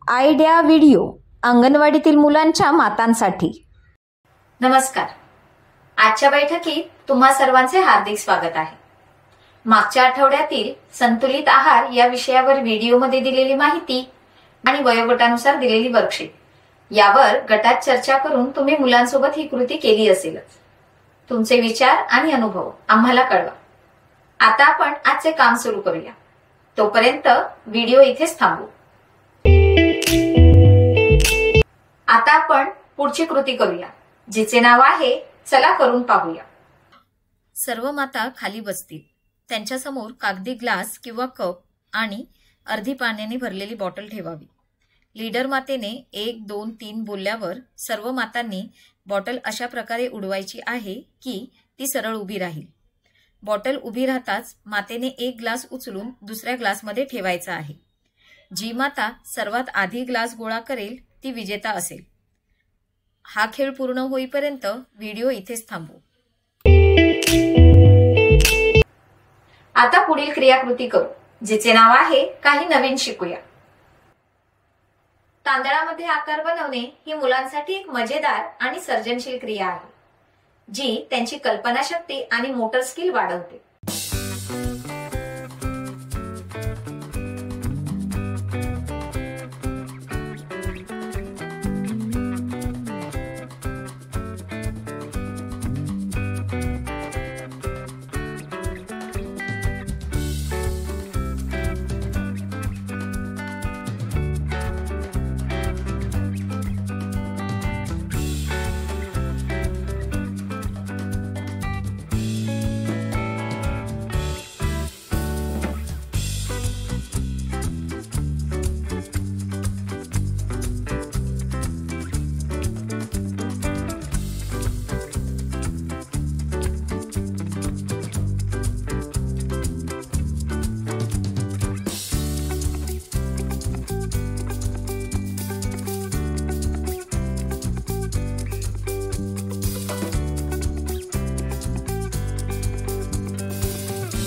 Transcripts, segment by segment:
Idea video अंगणवाडीतील मुलांच्या मातांसाठी। नमस्कार। आजच्या बैठकीत तुम्हा सर्वांचे हार्दिक स्वागत आहे। मागच्या आठवड्यातील संतुलित आहार या विषयावर व्हिडिओमध्ये दिलेली माहिती आणि वयोगटानुसार दिलेली वर्कशीट यावर गटात चर्चा करून तुम्ही मुलांसोबत ही कृती केली असेलच। तुमचे विचार आणि अनुभव आम्हाला कळवा। आता आपण आजचे काम सुरू करूया। तोपर्यंत व्हिडिओ इथेच थांबवू। आता आपण पुढची कृती करूया, जिचे नाव आहे चला करून पाहूया। सर्व माता खाली बसतील। त्यांच्या समोर कागदी ग्लास किंवा कप आणि अर्धी पाण्याने भरलेली बॉटल ठेवावी। लीडर मातेने 1 2 3 बोलल्यावर सर्व मातांनी बॉटल अशा प्रकारे उडवायची आहे की ती सरळ उभी राहील। बॉटल उभी राहताच मातेने एक ग्लास उचलून दुसऱ्या ग्लासमध्ये ठेवायचा आहे। जी माता सर्वात आधी ग्लास गोळा करेल ती विजेता असेल। हा खेळ पूर्ण होईपर्यंत व्हिडिओ इथेच थांबवू। आता पुढील क्रियाकृती करू, जिचे नाव आहे काही नवीन शिकूया। तांदळामध्ये आकार बनवणे ही मुलांसाठी एक मजेदार आणि सर्जनशील क्रिया आहे, जी त्यांची कल्पनाशक्ती आणि मोटर स्किल वाढवते।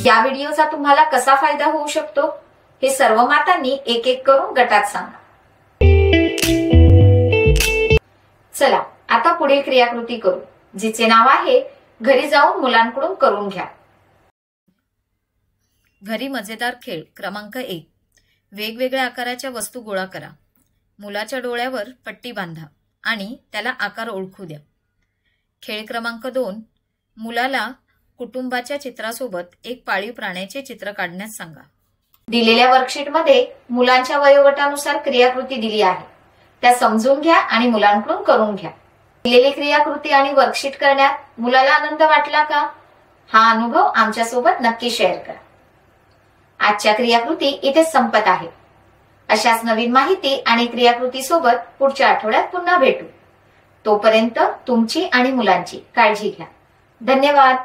या व्हिडिओचा तुम्हाला कसा फायदा होऊ शकतो हे सर्व मातांनी एक एक करून गटात सांगा। चला आता पुढील क्रियाकृती करू, जिचे नाव आहे घरी जाऊन मुलांकडून करून घ्या। घरी मजेदार खेळ क्रमांक 1। वेगवेगळ्या आकाराच्या वस्तू गोळा करा। मुलाच्या डोळ्यावर पट्टी बांधा आणि त्याला आकार ओळखू द्या। खेळ क्रमांक 2। मुलाला कुटुंबाच्या चित्रासोबत एक पाळीव प्राण्याचे चित्र काढण्यास सांगा। दिलेल्या वर्कशीटमध्ये मुलांच्या वयोगटानुसार क्रियाकृती दिली आहे, त्या समजून घ्या आणि मुलांकडून करून घ्या। दिलेली क्रियाकृती आणि वर्कशीट करण्यात मुलाला आनंद वाटला का? हा अनुभव आमच्यासोबत नक्की शेअर करा। आजच्या क्रियाकृती इथेच संपत आहेत। अशाच नवीन माहिती आणि क्रियाकृती सोबत पुढच्या आठवड्यात पुन्हा भेटू। तोपर्यंत तुमची आणि मुलांची काळजी घ्या। धन्यवाद।